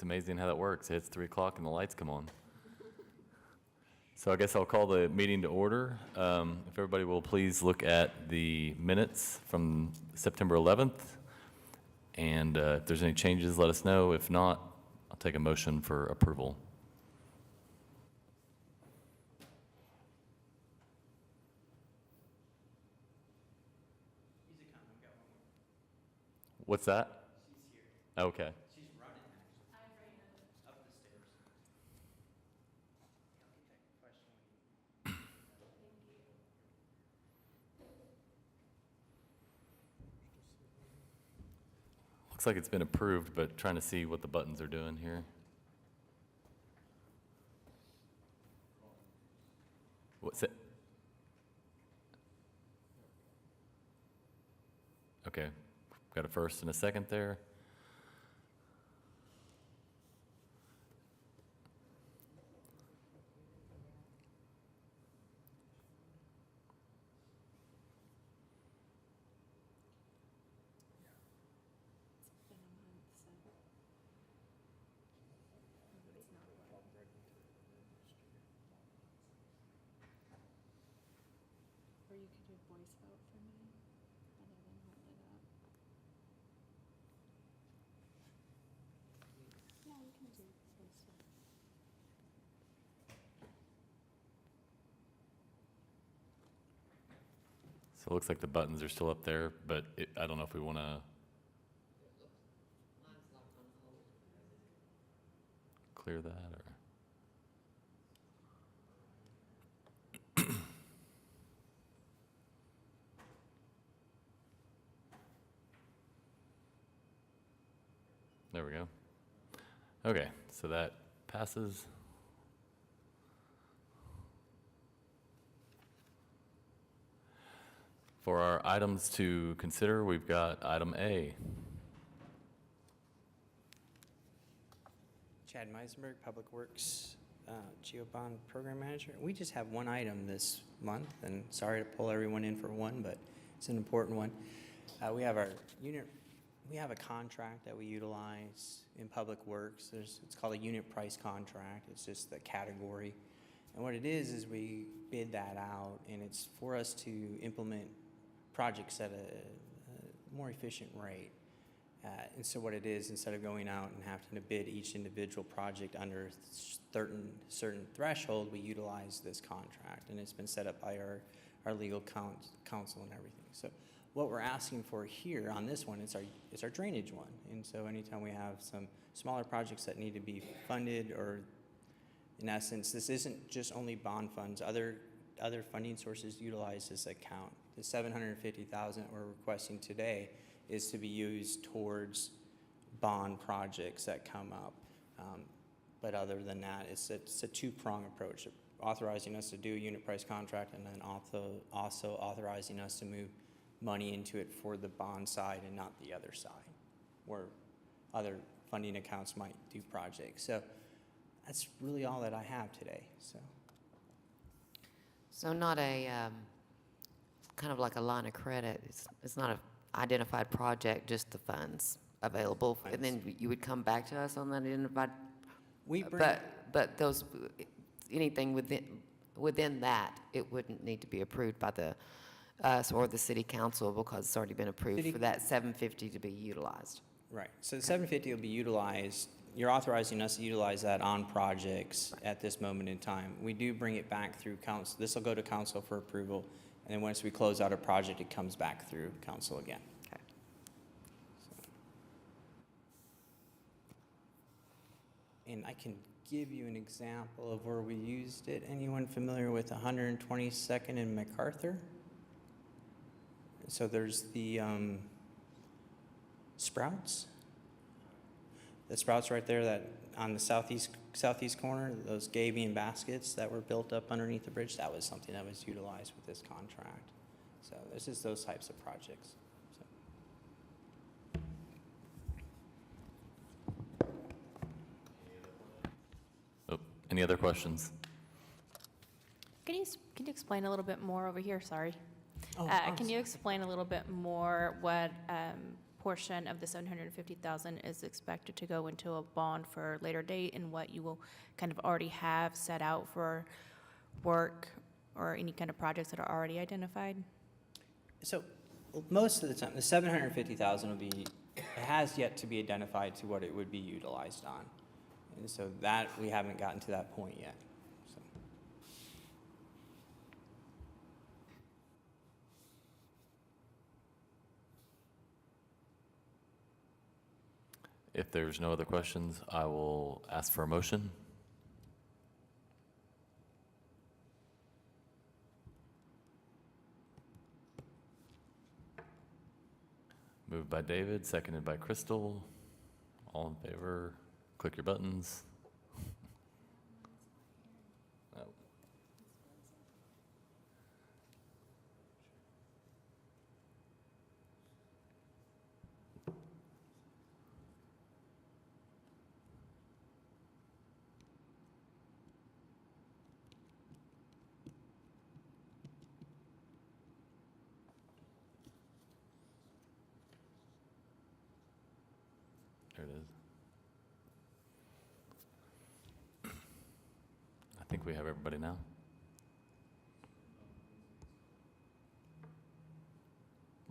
amazing how that works. It's 3 o'clock and the lights come on. So I guess I'll call the meeting to order. If everybody will please look at the minutes from September 11th. And if there's any changes, let us know. If not, I'll take a motion for approval. What's that? She's here. Okay. She's running, actually. I ran up the stairs. I'll get that question when you... Looks like it's been approved, but trying to see what the buttons are doing here. What's it? Okay, got a first and a second there. Or you could do voice vote for me, rather than hold it up. Yeah, you can do voice vote. So it looks like the buttons are still up there, but I don't know if we want to clear that or. There we go. Okay, so that passes. For our items to consider, we've got item A. Chad Meisenberg, Public Works Geobond Program Manager. We just have one item this month, and sorry to pull everyone in for one, but it's an important one. We have our unit. We have a contract that we utilize in Public Works. It's called a unit price contract. It's just the category. And what it is we bid that out, and it's for us to implement projects at a more efficient rate. And so what it is, instead of going out and having to bid each individual project under certain threshold, we utilize this contract. And it's been set up by our legal counsel and everything. So what we're asking for here on this one is our drainage one. And so anytime we have some smaller projects that need to be funded, or in essence, this isn't just only bond funds, other funding sources utilize this account. The $750,000 we're requesting today is to be used towards bond projects that come up. But other than that, it's a two-prong approach, authorizing us to do a unit price contract, and then also authorizing us to move money into it for the bond side and not the other side, where other funding accounts might do projects. So that's really all that I have today. So not a, kind of like a line of credit. It's not an identified project, just the funds available. And then you would come back to us on that identified. But those, anything within that, it wouldn't need to be approved by us or the city council, because it's already been approved for that $750 to be utilized. Right. So the $750 will be utilized. You're authorizing us to utilize that on projects at this moment in time. We do bring it back through council. This will go to council for approval, and then once we close out a project, it comes back through council again. Okay. And I can give you an example of where we used it. Anyone familiar with 122nd and MacArthur? So there's the Sprouts. The Sprouts right there, that on the southeast corner, those Gabion baskets that were built up underneath the bridge, that was something that was utilized with this contract. So this is those types of projects. Oh, any other questions? Can you explain a little bit more over here? Sorry. Oh, Can you explain a little bit more what portion of the 750,000 is expected to go into a bond for a later date, and what you will kind of already have set out for work or any kind of projects that are already identified? So most of the time, the 750,000 will be, it has yet to be identified to what it would be utilized on. And so that, we haven't gotten to that point yet. So, If there's no other questions, I will ask for a motion. Moved by David, seconded by Crystal. All in favor, click your buttons. Oh. There it is. I think we have everybody now.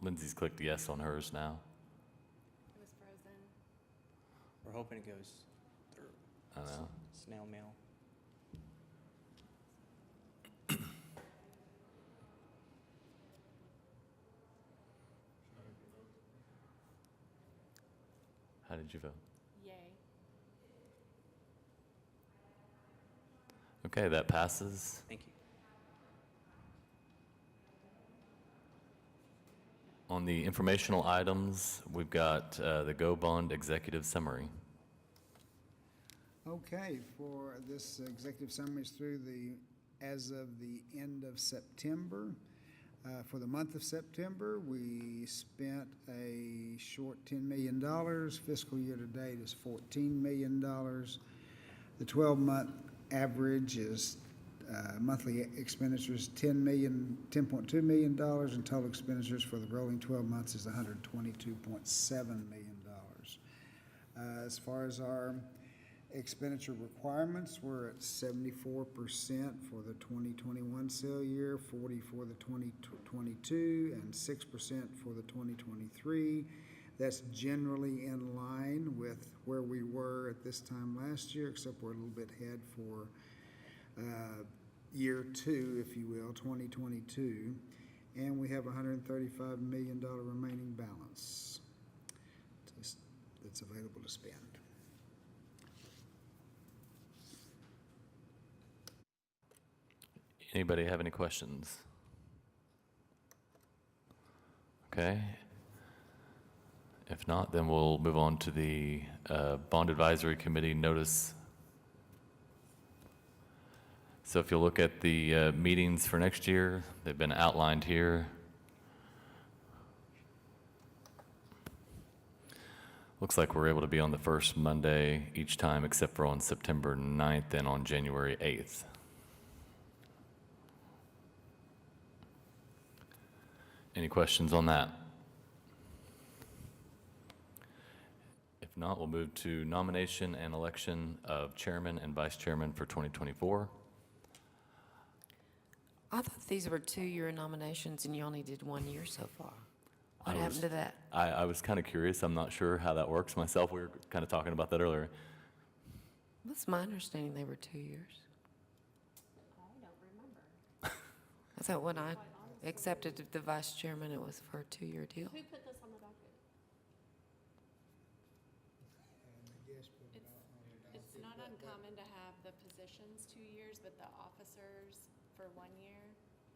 Lindsay's clicked yes on hers now. It was frozen. we're hoping it goes through I know. snail mail. How did you vote? Yay. Okay, that passes. Thank you. On the informational items, we've got the Go Bond Executive Summary. Okay, for this executive summary is through as of the end of September. For the month of September, we spent a short $10 million. Fiscal year to date is $14 million. The 12-month average is monthly expenditures $10.2 million, and total expenditures for the rolling 12 months is $122.7 million. As far as our expenditure requirements, we're at 74% for the 2021 sale year, 40% for the 2022, and 6% for the 2023. That's generally in line with where we were at this time last year, except we're a little bit ahead for year two, if you will, 2022. And we have a $135 million remaining balance that's available to spend. Anybody have any questions? Okay. If not, then we'll move on to the Bond Advisory Committee notice. So if you look at the meetings for next year, they've been outlined here. Looks like we're able to be on the first Monday each time except for on September 9th and on January 8th. Any questions on that? If not, we'll move to nomination and election of chairman and vice chairman for 2024. I thought these were 2-year nominations and you only did 1 year so far. What I happened was- to that? I was kind of curious. I'm not sure how that works myself. We were kind of talking about that earlier. What's my understanding they were 2 years? I don't remember. I thought when I accepted the vice chairman, it was for a 2-year deal. Who put this on the docket? It's not uncommon to have the positions 2 years, but the officers for 1 year.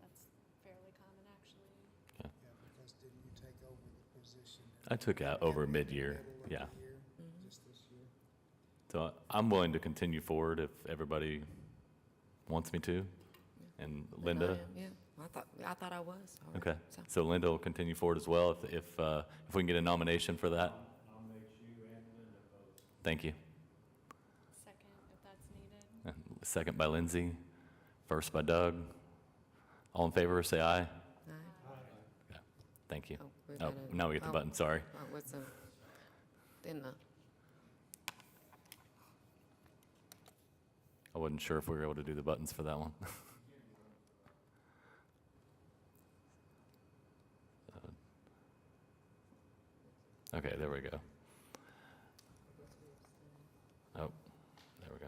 That's fairly common, actually. Yeah, because didn't you take over the position? I took out over mid-year, yeah. Just this year? So I'm willing to continue forward if everybody wants me to. And Then I Linda? am, yeah, I thought I was. already, Okay, so. so Linda will continue forward as well if we can get a nomination for that. Thank you. Second, if that's needed. Second by Lindsay, first by Doug. All in favor, say aye. Aye. Thank you. Oh, we Oh, gotta- now we get the oh. button, sorry. What's the, then the, I wasn't sure if we were able to do the buttons for that one. Okay, there we go. Oh, there we go.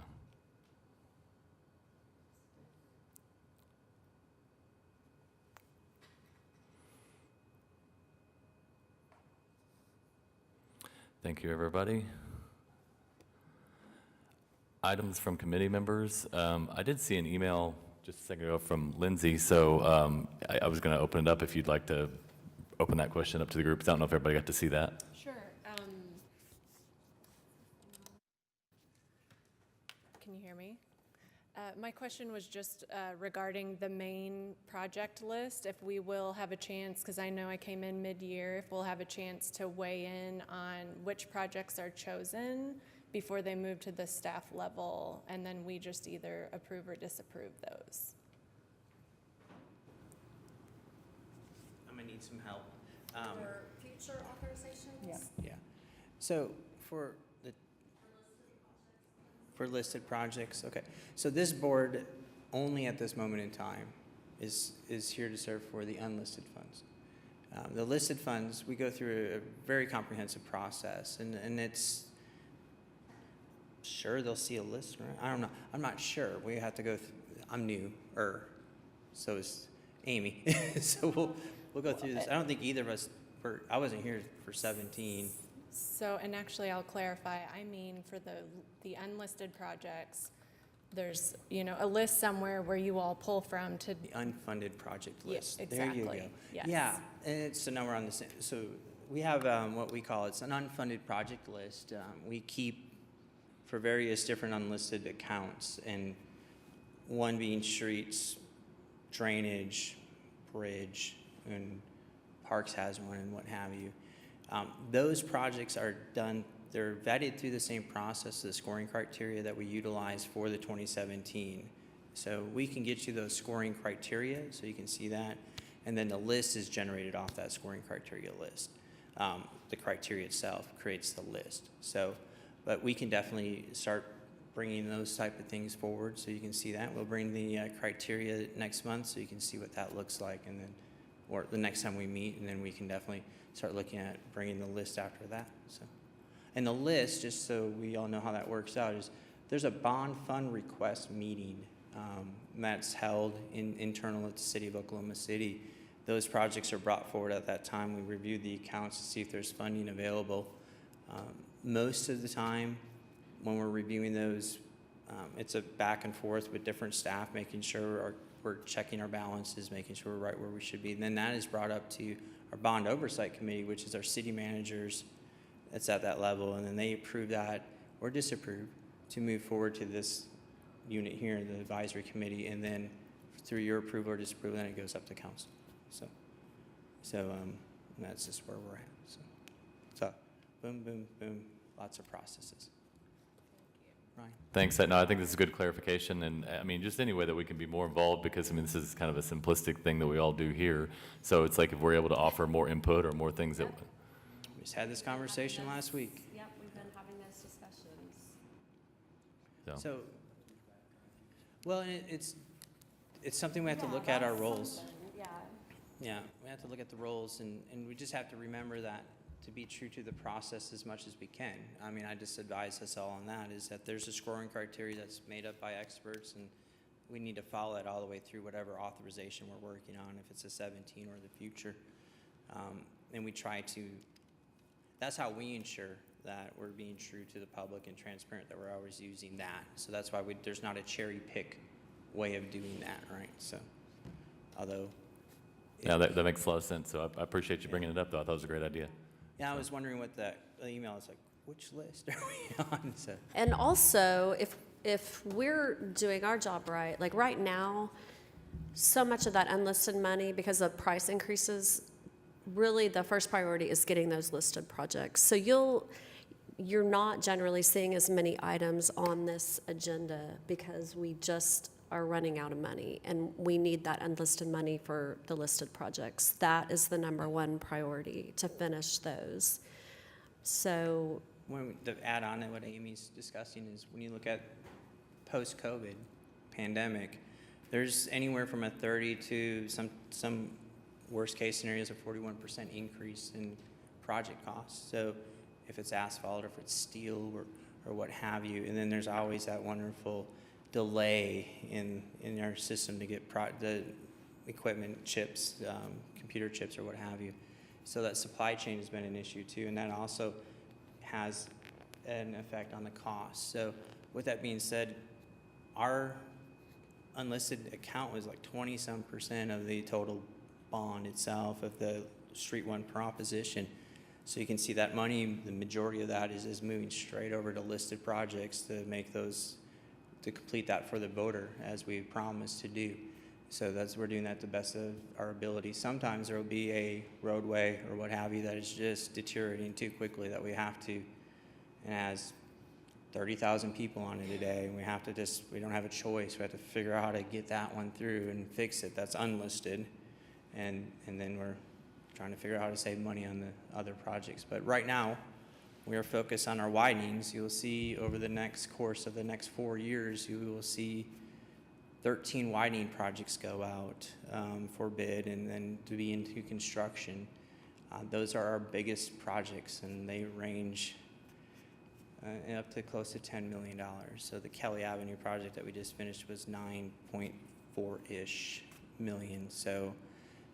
Thank you, everybody. Items from committee members. I did see an email just a second ago from Lindsay, so I was going to open it up if you'd like to open that question up to the group. I don't know if everybody got to see that. Sure. Can you hear me? My question was just regarding the main project list, if we will have a chance, because I know I came in mid-year, if we'll have a chance to weigh in on which projects are chosen before they move to the staff level, and then we just either approve or disapprove those. I'm gonna need some help. For future authorizations? Yeah. So for listed projects, okay. So this board, only at this moment in time, is here to serve for the unlisted funds. The listed funds, we go through a very comprehensive process, and it's, sure they'll see a list, right? I don't know. I'm not sure. We have to go I'm new, so is Amy. So we'll go through this. I don't think either of us, I wasn't here for 17. So, and actually, I'll clarify, I mean, for the unlisted projects, there's, a list somewhere where you all pull from to, The unfunded project Yeah, list. There exactly. you go. Yes. Yeah, and so now we're on the same, so we have what we call, it's an unfunded project list. We keep for various different unlisted accounts, and one being streets, drainage, bridge, and Parks has one, and what have you. Those projects are done, they're vetted through the same process, the scoring criteria that we utilize for the 2017. So we can get you those scoring criteria, so you can see that, and then the list is generated off that scoring criteria list. The criteria itself creates the list. So, but we can definitely start bringing those type of things forward, so you can see that. We'll bring the criteria next month, so you can see what that looks like, and then, or the next time we meet, and then we can definitely start looking at bringing the list after that. So, and the list, just so we all know how that works out, is there's a bond fund request meeting that's held internal at the city of Oklahoma City. Those projects are brought forward at that time. We review the accounts to see if there's funding available. Most of the time, when we're reviewing those, it's a back and forth with different staff, making sure we're checking our balances, making sure we're right where we should be. And then that is brought up to our bond oversight committee, which is our city managers. That's at that level, and then they approve that or disapprove to move forward to this unit here, the advisory committee, and then through your approval or disapproval, then it goes up to council. So that's just where we're at. So boom, boom, boom, lots of processes. Ryan? Thanks. No, I think this is good clarification, and I mean, just any way that we can be more involved, because I mean, this is kind of a simplistic thing that we all do here. So it's like if we're able to offer more input or more things that, We just had this conversation last week. Yep, we've been having those discussions. So, well, and it's something we have to look at our roles. Yeah, Yeah, we have to look at the roles, and we just have to remember that to be true to the process as much as we can. I mean, I just advise us all on that, is that there's a scoring criteria that's made up by experts, and we need to follow it all the way through whatever authorization we're working on, if it's a 17 or the future. And we try to, that's how we ensure that we're being true to the public and transparent, that we're always using that. So that's why there's not a cherry pick way of doing that, right? So, although. yeah, that makes a lot of sense. So I appreciate you bringing it up, though. I thought it was a great idea. Yeah, I was wondering what the email is like, which list are we on? So, and also, if we're doing our job right, like right now, so much of that unlisted money, because of price increases, really the first priority is getting those listed projects. So you're not generally seeing as many items on this agenda because we just are running out of money, and we need that unlisted money for the listed projects. That is the number one priority, to finish those. So, To add on to what Amy's discussing is when you look at post-COVID pandemic, there's anywhere from a 30 to some worst-case scenarios, a 41% increase in project costs. So if it's asphalt or if it's steel or what have you, and then there's always that wonderful delay in our system to get the equipment chips, computer chips or what have you. So that supply chain has been an issue too, and that also has an effect on the cost. So with that being said, our unlisted account was like 20-some% of the total bond itself of the Street One proposition. So you can see that money, the majority of that is moving straight over to listed projects to make those, to complete that for the voter as we promised to do. So we're doing that to the best of our ability. Sometimes there will be a roadway or what have you that is just deteriorating too quickly that we have to, and has 30,000 people on it today, and we don't have a choice. We have to figure out how to get that one through and fix it. That's unlisted. And then we're trying to figure out how to save money on the other projects. But right now, we are focused on our widenings. You'll see over the next course of the next 4 years, you will see 13 widening projects go out for bid and then to be into construction. Those are our biggest projects, and they range up to close to $10 million. So the Kelly Avenue project that we just finished was 9.4-ish million. So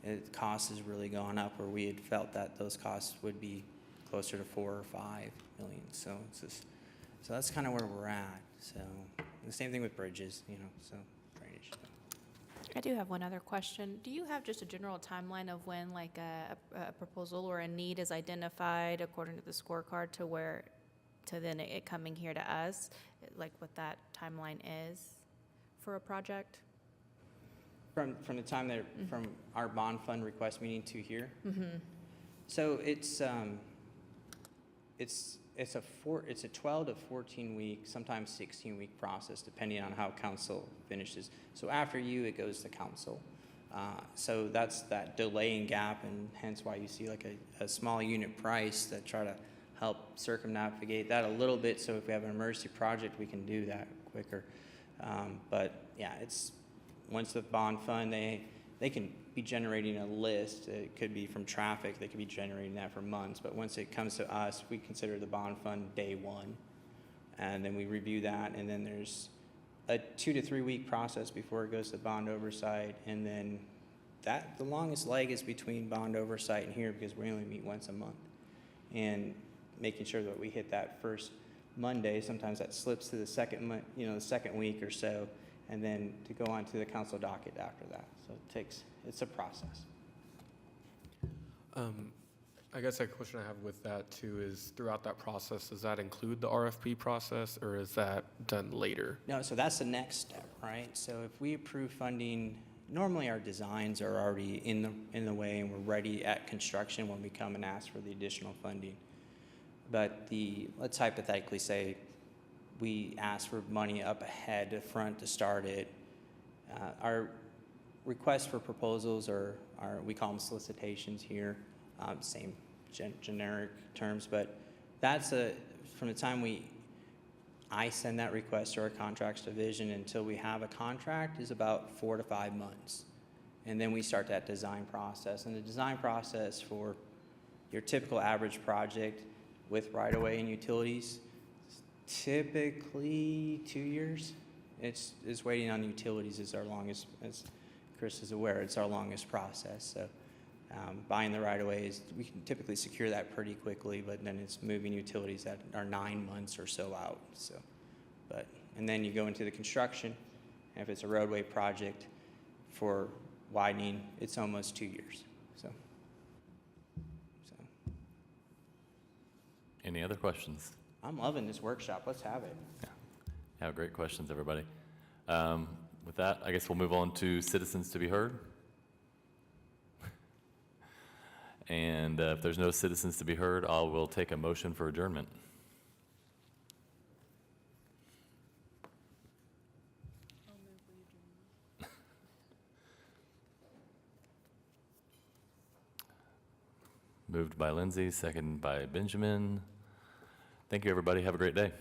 the cost has really gone up, or we had felt that those costs would be closer to 4 or 5 million. So so that's kind of where we're at. So the same thing with bridges, so drainage. I do have one other question. Do you have just a general timeline of when like a proposal or a need is identified according to the scorecard to then it coming here to us, like what that timeline is for a project? From the time that, from our bond fund request meeting to here? Mm-hmm. So it's a 12 to 14 week, sometimes 16 week process, depending on how council finishes. So after you, it goes to council. So that's that delaying gap, and hence why you see like a small unit price that try to help circumnavigate that a little bit. So if we have an emergency project, we can do that quicker. But yeah, it's once the bond fund, they can be generating a list. It could be from traffic. They could be generating that for months. But once it comes to us, we consider the bond fund day one. And then we review that. And then there's a 2 to 3 week process before it goes to bond oversight. And then the longest leg is between bond oversight and here, because we only meet once a month. And making sure that we hit that first Monday. Sometimes that slips to the second week or so. And then to go on to the council docket after that. So it's a process. I guess a question I have with that too is throughout that process, does that include the RFP process or is that done later? No, so that's the next step, right? So if we approve funding, normally our designs are already in the way and we're ready at construction when we come and ask for the additional funding. But let's hypothetically say we ask for money up ahead, front to start it. Our requests for proposals are we call them solicitations here, same generic terms, but that's from the time I send that request to our contracts division until we have a contract is about 4 to 5 months. And then we start that design process. And the design process for your typical average project with right-of-way and utilities, typically 2 years. It's waiting on utilities is our longest, as Chris is aware, it's our longest process. So buying the right-of-way we can typically secure that pretty quickly, but then it's moving utilities that are 9 months or so out. So, and then you go into the construction, and if it's a roadway project for widening, it's almost 2 years. So. Any other questions? I'm loving this workshop. Let's have it. Yeah, great questions, everybody. With that, I guess we'll move on to citizens to be heard. And if there's no citizens to be heard, I will take a motion for adjournment. Moved by Lindsay, second by Benjamin. Thank you, everybody. Have a great day.